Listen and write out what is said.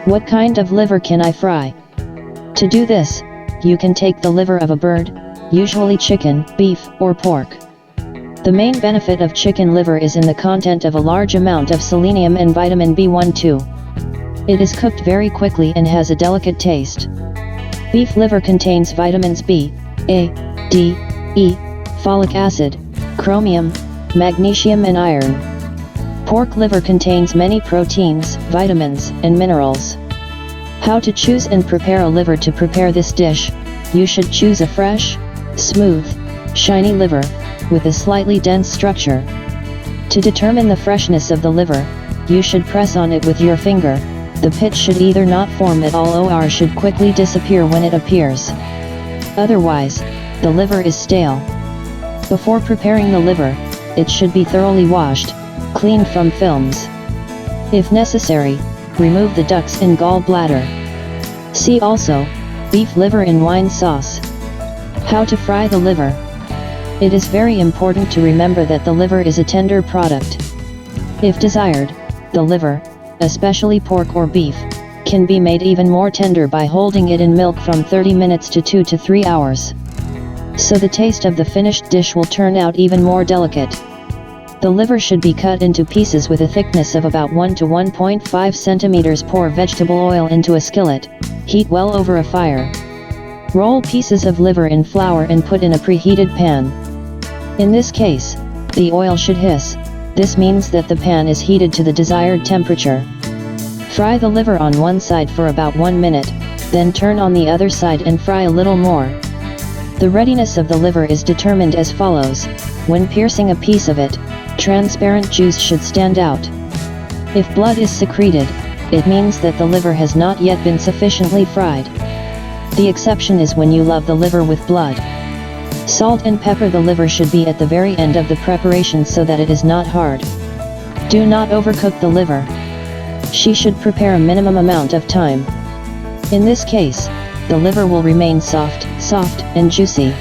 What kind of liver can I fry? To do this, you can take the liver of a bird, usually chicken, beef, or pork. The main benefit of chicken liver is in the content of a large amount of selenium and vitamin B12. It is cooked very quickly and has a delicate taste. Beef liver contains vitamins B, A, D, E, folic acid, chromium, magnesium and iron. Pork liver contains many proteins, vitamins, and minerals. How to choose and prepare a liver? To prepare this dish, you should choose a fresh, smooth, shiny liver, with a slightly dense structure. To determine the freshness of the liver, you should press on it with your finger. The pit should either not form at all or should quickly disappear when it appears. Otherwise, the liver is stale. Before preparing the liver, it should be thoroughly washed, cleaned from films. If necessary, remove the ducts and gallbladder. See also, beef liver in wine sauce. How to fry the liver? It is very important to remember that the liver is a tender product. If desired, the liver, especially pork or beef, can be made even more tender by holding it in milk from 30 minutes to 2 to 3 hours. So the taste of the finished dish will turn out even more delicate. The liver should be cut into pieces with a thickness of about 1 to 1.5 centimeters. Pour vegetable oil into a skillet, heat well over a fire. Roll pieces of liver in flour and put in a preheated pan. In this case, the oil should hiss. This means that the pan is heated to the desired temperature. Fry the liver on one side for about 1 minute, then turn on the other side and fry a little more. The readiness of the liver is determined as follows. When piercing a piece of it, transparent juice should stand out. If blood is secreted, it means that the liver has not yet been sufficiently fried. The exception is when you love the liver with blood. Salt and pepper the liver should be at the very end of the preparation so that it is not hard. Do not overcook the liver. She should prepare a minimum amount of time. In this case, the liver will remain soft and juicy.